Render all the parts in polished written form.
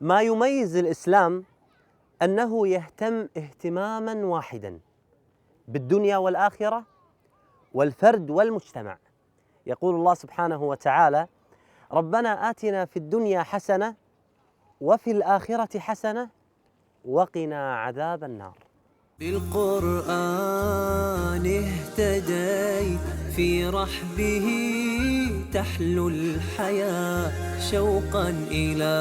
ما يميز الإسلام أنه يهتم اهتماما واحدا بالدنيا والآخرة والفرد والمجتمع. يقول الله سبحانه وتعالى: ربنا آتنا في الدنيا حسنة وفي الآخرة حسنة وقنا عذاب النار. بالقرآن اهتديت في رحبه تحلو الحياة شوقا إلى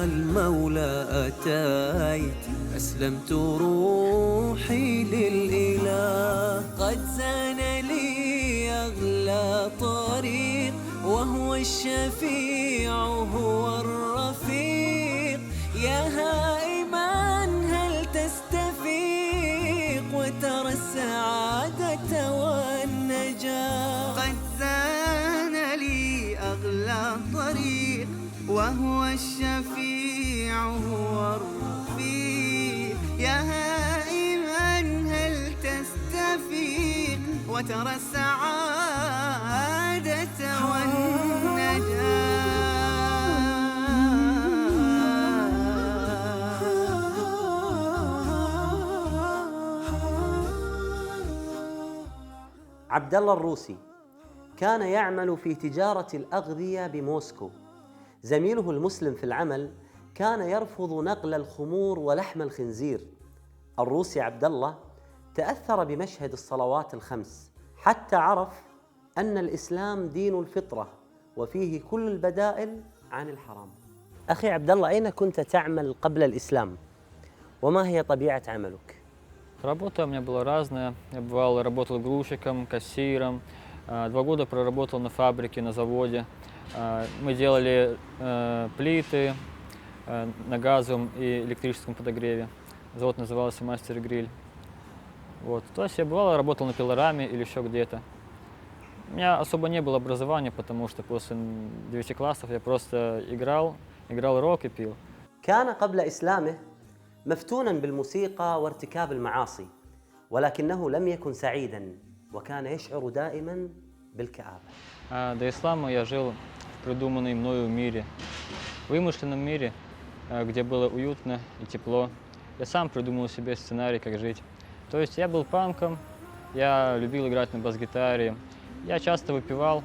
المولى أتيت أسلمت روحي للإله قد زان لي أغلى طريق وهو الشفيع هو الرفيق يا هائما هل تستفيق وترى السعادة والنجاة قد زان لي أغلى طريق وهو الشفيع هو الرفيق يا هائما هل تستفيق وترى السعادة والنجاة. عبد الله الروسي كان يعمل في تجارة الأغذية بموسكو. زميله المسلم في العمل كان يرفض نقل الخمور ولحم الخنزير. الروسي عبد الله تأثر بمشهد الصلوات الخمس حتى عرف أن الإسلام دين الفطرة وفيه كل البدائل عن الحرام. أخي عبد الله، أين كنت تعمل قبل الإسلام؟ وما هي طبيعة عملك؟ Работа у меня была разная. Я бывал, работал грузчиком, кассиром. 2 года проработал на фабрике, на заводе. Мы делали плиты на газовом и электрическом подогреве. Завод назывался «Мастер Гриль». Вот. То есть я бывал, работал на пилораме или еще где-то. У меня особо не было образования, потому что после 9 классов я просто играл рок и пил. كان قبل إسلامه مفتونا بالموسيقى وارتكاب المعاصي، ولكنه لم يكن سعيدا وكان يشعر دائما بالكآبة. До ислама я жил в придуманном мною мире, вымышленном мире, где было уютно и тепло. Я сам придумал себе сценарий, как жить. То есть я был панком, я любил играть на бас-гитаре, я часто выпивал,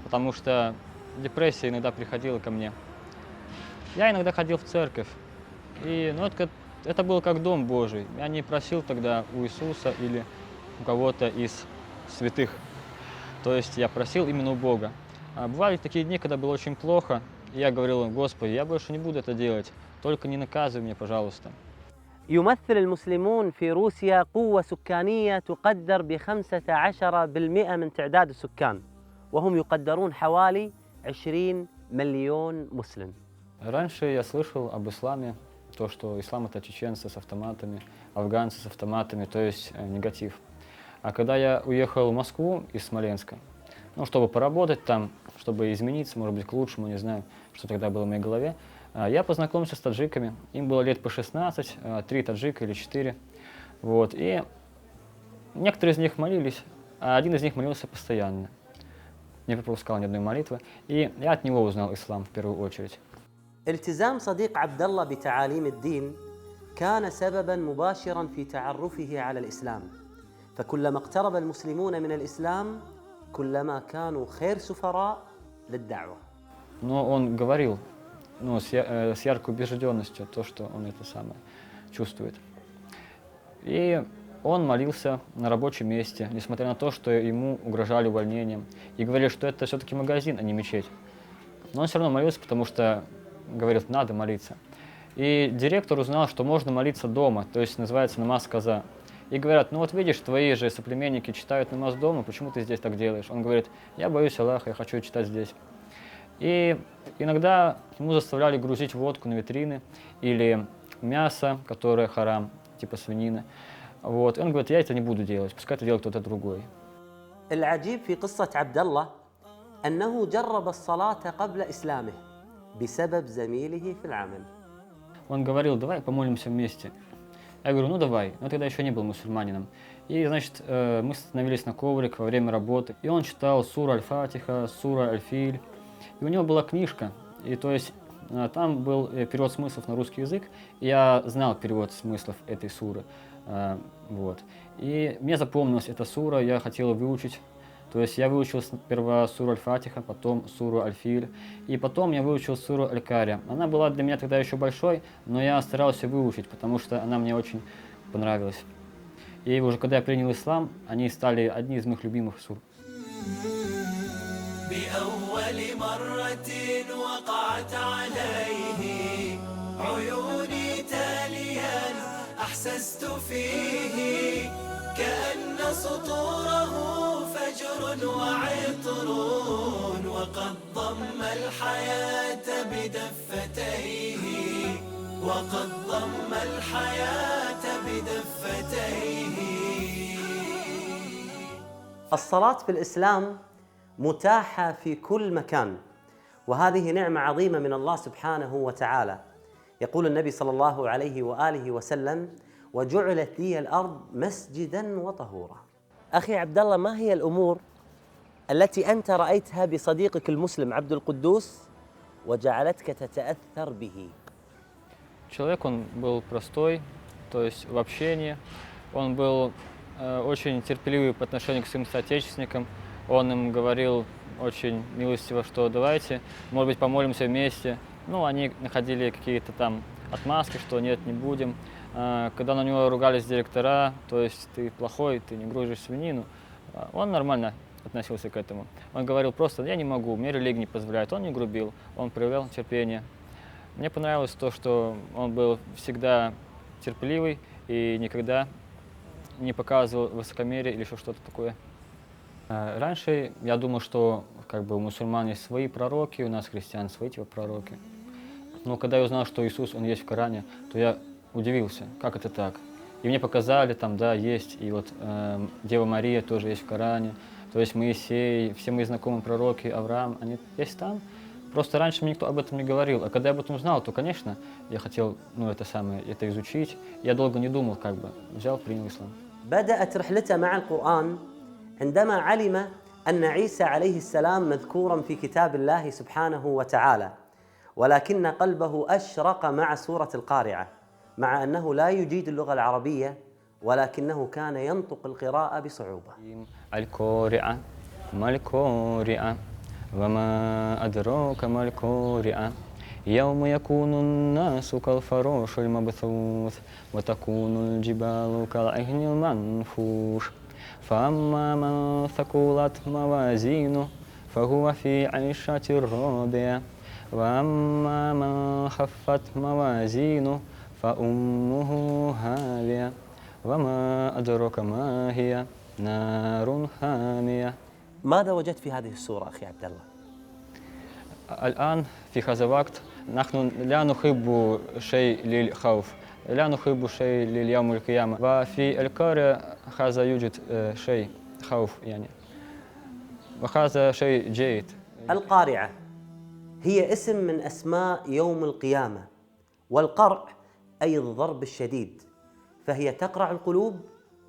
потому что депрессия иногда приходила ко мне. Я иногда ходил в церковь, и это было как дом Божий. Я не просил тогда у Иисуса или у кого-то из святых. То есть я просил именно у Бога. Бывали такие дни, когда было очень плохо, и я говорил: Господи, я больше не буду это делать, только не наказывай меня, пожалуйста. يمثل المسلمون في روسيا قوة سكانية تقدر ب15% من تعداد السكان، وهم يقدرون حوالي 20 مليون مسلم. Раньше я слышал об исламе, то, что ислам — это чеченцы с автоматами, афганцы с автоматами, то есть негатив. А когда я уехал в Москву из Смоленска, чтобы поработать там, чтобы измениться, может быть, к лучшему, не знаю, что тогда было в моей голове, я познакомился с таджиками. Им было лет по 16, 3 таджика или 4. Вот. И некоторые из них молились, а один из них молился постоянно. Не пропускал ни одной молитвы. И я от него узнал ислам в первую очередь. التزام صديق عبد الله بتعاليم الدين كان سببا مباشرا في تعرفه على الإسلام، فكلما اقترب المسلمون من الإسلام كلما كانوا خير سفراء للدعوة. Но он говорил, с яркой убежденностью, то, что он это самое чувствует. И он молился на рабочем месте, несмотря на то, что ему угрожали увольнением. И говорили, что это все-таки магазин, а не мечеть. Но он все равно молился, потому что говорил, надо молиться. И директор узнал, что можно молиться дома, то есть называется намаз каза. И говорят, видишь, твои же соплеменники читают намаз дома, почему ты здесь так делаешь? Он говорит, я боюсь Аллаха, я хочу читать здесь. И иногда ему заставляли грузить водку на витрины или мясо, которое харам, типа свинины. Вот. И он говорит, я это не буду делать, пускай это делает кто-то другой. العجيب في قصة عبد الله أنه جرب الصلاة قبل إسلامه بسبب زميله في العمل. Он говорил, давай помолимся вместе. Я говорю, давай, но тогда еще не был мусульманином. И, значит, мы становились на коврик во время работы, и он читал сура Аль-Фатиха, сура Аль-Филь. И у него была книжка, и то есть там был перевод смыслов на русский язык, и я знал перевод смыслов этой суры. Вот. И мне запомнилась эта сура, я хотел выучить. То есть я выучил сперва суру Аль-Фатиха, потом суру Аль-Филь, и потом я выучил суру Аль-Кария. Она была для меня тогда еще большой, но я старался выучить, потому что она мне очень понравилась. И уже когда я принял ислам, они стали одни из моих любимых сур. بأول مرة وقعت عليه عيوني تاليا أحسست فيه كأن سطوره فجر وعطر وقد ضم الحياة بدفتيه وقد ضم الحياة بدفتيه. الصلاة في الإسلام متاحة في كل مكان، وهذه نعمة عظيمة من الله سبحانه وتعالى. يقول النبي صلى الله عليه وآله وسلم: وجعلت لي الأرض مسجدا وطهورا. أخي عبد الله، ما هي الأمور التي أنت رأيتها بصديقك المسلم عبد القدوس وجعلتك تتأثر به؟ Человек, он был простой, то есть в общении, он был очень терпеливый по отношению к своим соотечественникам. Он им говорил очень милостиво, что давайте, может быть, помолимся вместе. Ну, они находили какие-то там отмазки, что нет, не будем. Когда на него ругались директора, то есть ты плохой, ты не грузишь свинину, он нормально относился к этому. Он говорил просто: я не могу, мне религия не позволяет. Он не грубил, он проявлял терпение. Мне понравилось то, что он был всегда терпеливый и никогда не показывал высокомерие или еще что-то такое. Раньше я думал, что как бы у мусульман есть свои пророки, у нас христиан свои типа пророки. Но когда я узнал, что Иисус, он есть в Коране, то я удивился, как это так. И мне показали, там, да, есть, и вот Дева Мария тоже есть в Коране, то есть Моисей, все мои знакомые пророки, Авраам, они есть там. Просто раньше мне никто об этом не говорил, а когда я об этом узнал, то, конечно, я хотел, это изучить. Я долго не думал, как бы, взял, принял ислам. بدأت رحلته مع القرآن عندما علم أن عيسى عليه السلام مذكورا في كتاب الله سبحانه وتعالى، ولكن قلبه أشرق مع سورة القارعة، مع أنه لا يجيد اللغة العربية ولكنه كان ينطق القراءة بصعوبة. القارعة ما القارعة وما أدراك ما القارعة يوم يكون الناس كالفراش المبثوث وتكون الجبال كالعهن المنفوش فأما من ثقلت موازينه فهو في عيشة راضية وأما من خفت موازينه فأمه هاوية وما أدراك ما هي نار حامية. ماذا وجدت في هذه السورة أخي عبد الله؟ الآن في هذا الوقت نحن لا نحب شيء للخوف، لا نحب شيء لليوم القيامة، وفي القارئ هذا يوجد شيء خوف يعني، وهذا شيء جيد. القارعة هي اسم من أسماء يوم القيامة، والقرع أي الضرب الشديد، فهي تقرع القلوب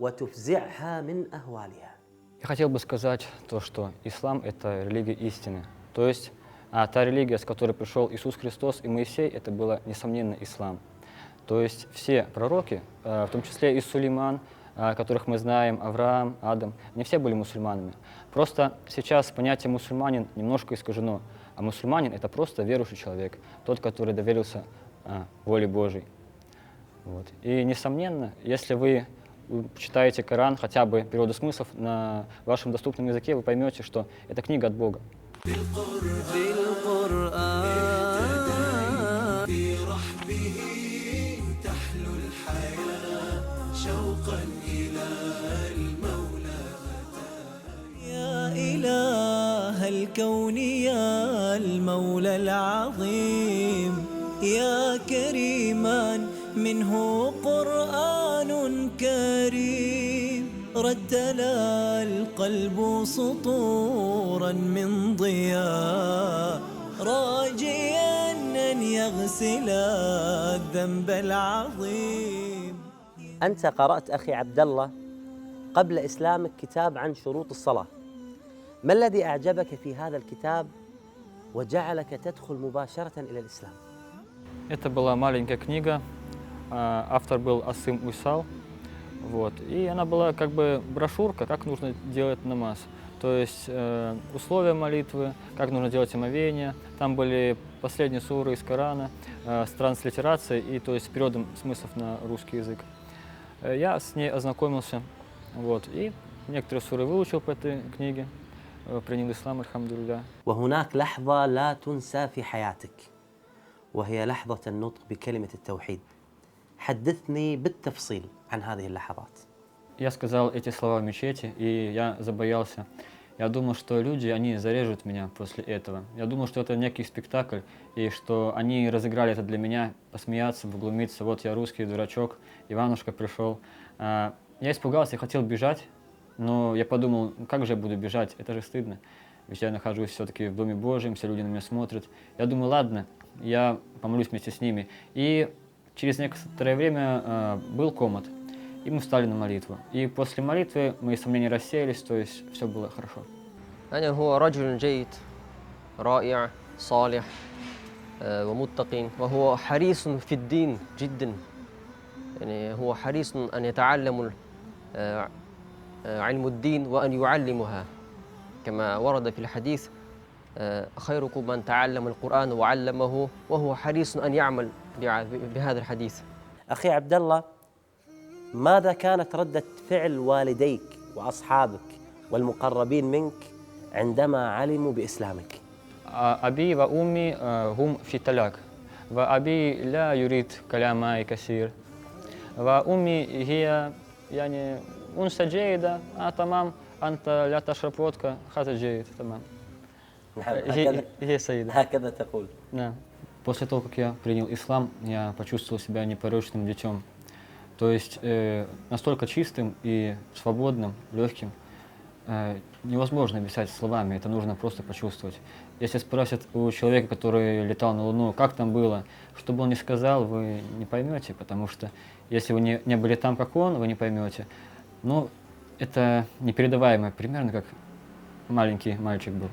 وتفزعها من أهوالها. Я хотел бы сказать то, что ислам – это религия истины. То есть та религия, с которой пришел Иисус Христос и Моисей, это было, несомненно, ислам. То есть все пророки, в том числе и Сулейман, которых мы знаем, Авраам, Адам, не все были мусульманами. Просто сейчас понятие мусульманин немножко искажено. А мусульманин – это просто верующий человек, тот, который доверился воле Божьей. Вот. И, несомненно, если вы читаете Коран, хотя бы переводы смыслов на вашем доступном языке, вы поймете, что это книга от Бога. يا إله الكون يا المولى العظيم يا كريما منه قرآن كريم رتل القلب سطورا من ضياء راجيا أن يغسل الذنب العظيم. أنت قرأت أخي عبد الله قبل إسلامك كتاب عن شروط الصلاة، ما الذي أعجبك في هذا الكتاب وجعلك تدخل مباشرة إلى الإسلام؟ Это была маленькая книга, автор был Асым Уйсал, вот, и она была как бы брошюрка, как нужно делать намаз. То есть условия молитвы, как нужно делать омовение. Там были последние суры из Корана с транслитерацией и то есть с переводом смыслов на русский язык. Я с ней ознакомился, вот, и некоторые суры выучил по этой книге, принял ислам, альхамдулилля. وهناك لحظة لا تنسى في حياتك وهي لحظة النطق بكلمة التوحيد. حدثني بالتفصيل عن هذه اللحظات. Я сказал эти слова в мечети, и я забоялся. Я думал, что люди, они зарежут меня после этого. Я думал, что это некий спектакль, и что они разыграли это для меня, посмеяться, поглумиться. Вот я русский дурачок, Иванушка пришел. Я испугался, я хотел бежать, но я подумал, как же я буду бежать, это же стыдно. Ведь я нахожусь все-таки в Доме Божьем, все люди на меня смотрят. Я думаю, ладно, я помолюсь вместе с ними. И через некоторое время был комат. И мы встали на молитву. И после молитвы мои сомнения рассеялись, то есть все было хорошо. أنا هو رجل جيد رائع صالح ومتقٍ وهو حريص في الدين جدا يعني هو حريص أن يتعلم علم الدين وأن يعلمها كما ورد في الحديث خيركم من تعلم القرآن وعلمه وهو حريص أن يعمل بهذا الحديث. أخي عبد الله، ماذا كانت ردة فعل والديك وأصحابك والمقربين منك عندما علموا بإسلامك؟ أبي وأمي هم في طلاق وأبي لا يريد كلام كثير وأمي هي يعني أنثى جيدة تمام أنت لا تشرب فودكا هذا جيد تمام. هي سيدة. هكذا تقول. Да. После того, как я принял ислам, я почувствовал себя непорочным детем. То есть настолько чистым и свободным, легким, невозможно описать словами, это нужно просто почувствовать. Если спросят у человека, который летал на Луну, как там было, что бы он ни сказал, вы не поймете, потому что если вы не были там, как он, вы не поймете. Но это непередаваемо, примерно как маленький мальчик был.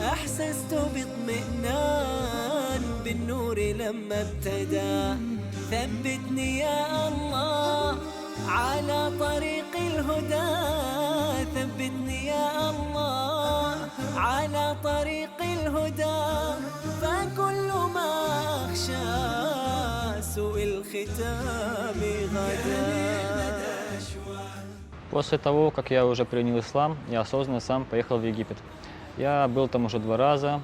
أحسست باطمئنان بالنور لما ابتدى ثبتني يا الله على طريق الهدى ثبتني يا الله على طريق الهدى فكل ما أخشى سوء الختام غدا. После того, как я уже принял ислам, я осознанно сам поехал в Египет. Я был там уже 2 раза.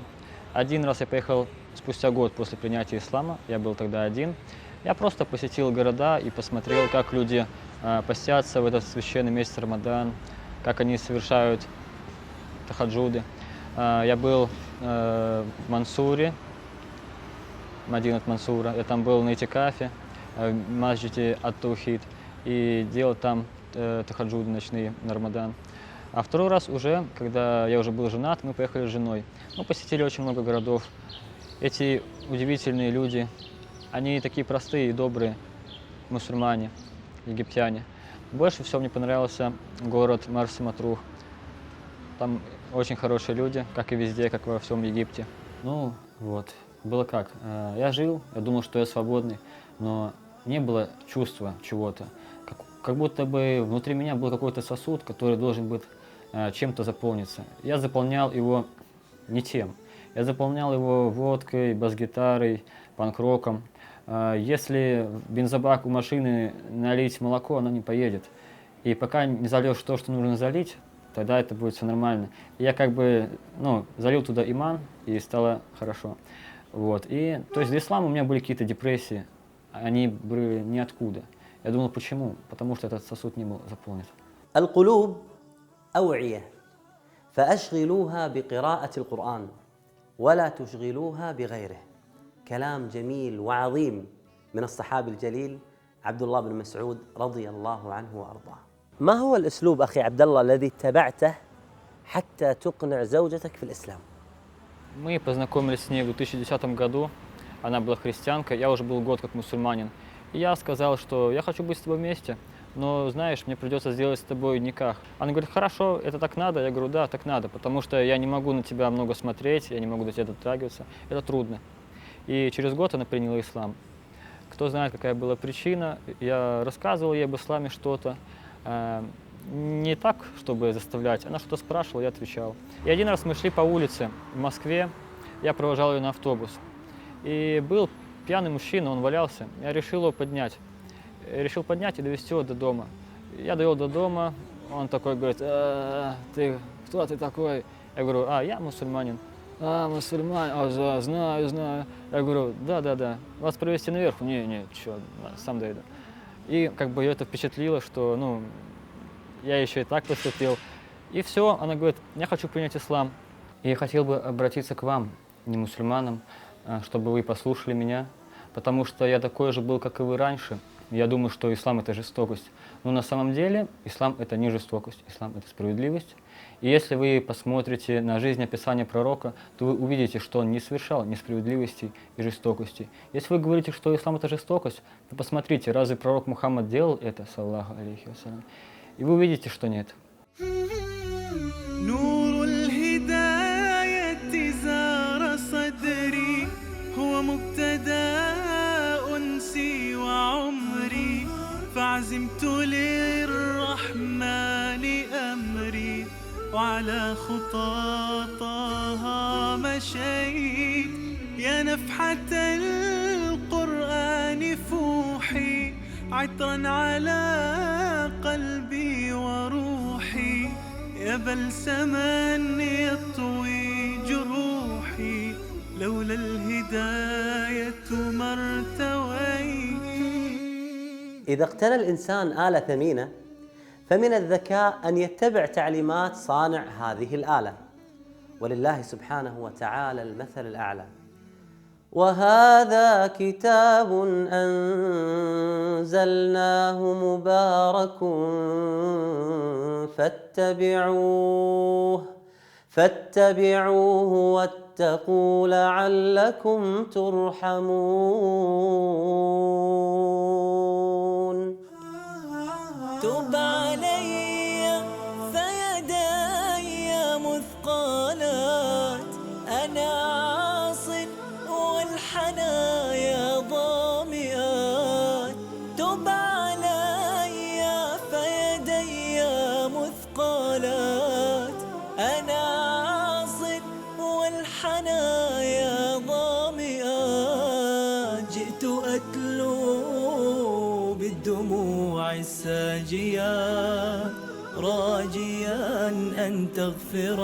Один раз я поехал спустя год после принятия ислама, я был тогда один. Я просто посетил города и посмотрел, как люди постятся в этот священный месяц Рамадан, как они совершают тахаджуды. Я был в Мансуре, Мадинат Мансура, я там был на Итикафе, в масджиде Ат-Таухид, и делал там тахаджуды ночные на Рамадан. А 2-й раз уже, когда я уже был женат, мы поехали с женой. Мы посетили очень много городов. Эти удивительные люди, они такие простые и добрые мусульмане, египтяне. Больше всего мне понравился город Марси-Матрух. Там очень хорошие люди, как и везде, как во всем Египте. Ну вот, было как. Я жил, я думал, что я свободный, но не было чувства чего-то. Как будто бы внутри меня был какой-то сосуд, который должен быть чем-то заполниться. Я заполнял его не тем. Я заполнял его водкой, бас-гитарой, панк-роком. Если в бензобак у машины налить молоко, оно не поедет. И пока не зальешь то, что нужно залить, тогда это будет все нормально. И я как бы залил туда иман, и стало хорошо. Вот. И, то есть до ислама у меня были какие-то депрессии, они были ниоткуда. Я думал, почему? Потому что этот сосуд не был заполнен. القلوب أوعية فأشغلوها بقراءة القرآن ولا تشغلوها بغيره. كلام جميل وعظيم من الصحابي الجليل عبد الله بن مسعود رضي الله عنه وأرضاه. ما هو الأسلوب أخي عبد الله الذي اتبعته حتى تقنع زوجتك في الإسلام؟ Мы познакомились с ней в 2010 году. Она была христианка, я уже был год как мусульманин. И я сказал, что я хочу быть с тобой вместе, но, знаешь, мне придется сделать с тобой никах. Она говорит, хорошо, это так надо? Я говорю, да, так надо, потому что я не могу на тебя много смотреть, я не могу до тебя дотрагиваться, это трудно. И через год она приняла ислам. Кто знает, какая была причина, я рассказывал ей об исламе что-то, не так, чтобы заставлять, она что-то спрашивала, я отвечал. И один раз мы шли по улице в Москве, я провожал ее на автобус, и был пьяный мужчина, он валялся, я решил его поднять. Решил поднять и довести его до дома. Я довел до дома, он такой говорит, ты кто ты такой? Я говорю, я мусульманин. Мусульманин, знаю. Я говорю, да. Вас провести наверх? Не, чё, сам дойду. И как бы ее это впечатлило, что, я еще и так поступил. И все, она говорит, я хочу принять ислам. И я хотел бы обратиться к вам, не мусульманам, чтобы вы послушали меня, потому что я такой же был, как и вы раньше. Я думаю, что ислам – это жестокость. Но на самом деле ислам – это не жестокость, ислам – это справедливость. И если вы посмотрите на жизнеописание пророка, то вы увидите, что он не совершал несправедливости и жестокости. Если вы говорите, что ислам – это жестокость, то посмотрите, разве пророк Мухаммад делал это, саллаху алейхи вассалям, и вы увидите, что нет. فعزمت للرحمن أمري وعلى خطى طه مشيت يا نفحة القرآن فوحي عطرا على قلبي وروحي يا بلسما يطوي جروحي لولا الهداية ما ارتويت. إذا اقتنى الإنسان آلة ثمينة فمن الذكاء أن يتبع تعليمات صانع هذه الآلة، ولله سبحانه وتعالى المثل الأعلى. وهذا كتاب أنزلناه مبارك فاتبعوه واتقوا لعلكم ترحمون. تب علي فيداي مثقالات أنا عاص والحنايا ضامئات. تب علي فيداي مثقالات أنا عاص والحنايا ضامئات. جئت أتلو بالدموع الساجيات راجيا أن تغفر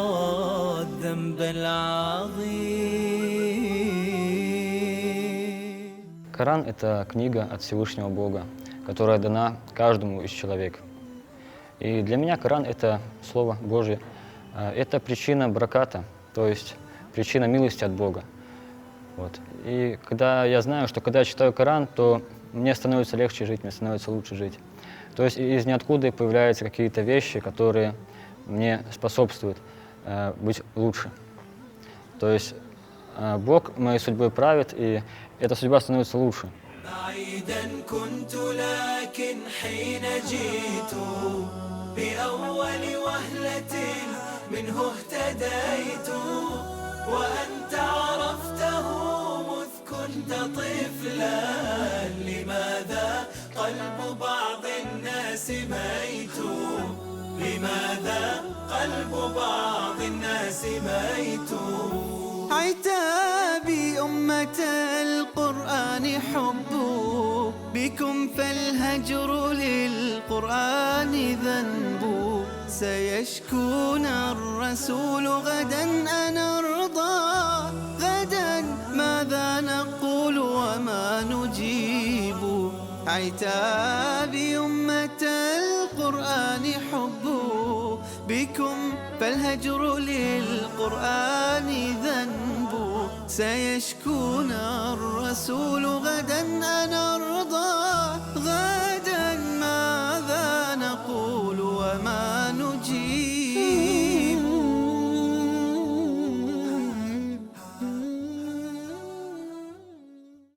الذنب العظيم. Коран – это книга от Всевышнего Бога, которая дана каждому из человека. И для меня Коран – это Слово Божье. Это причина браката, то есть причина милости от Бога. Вот. И когда я знаю, что когда я читаю Коран, то мне становится легче жить, мне становится лучше жить. То есть из ниоткуда появляются какие-то вещи, которые мне способствуют быть лучше. То есть Бог моей судьбой правит, и эта судьба становится лучше. وأنت عرفته مذ كنت طفلا لماذا قلب بعض الناس ميت لماذا قلب بعض الناس ميت. عتابي أمة القرآن حب بكم فالهجر للقرآن ذنب سيشكون الرسول غدا أنا أرضى غدا ماذا نقول وما نجيب. عتابي أمة القرآن حب بكم فالهجر للقرآن ذنب سيشكون الرسول غدا أنا أرضى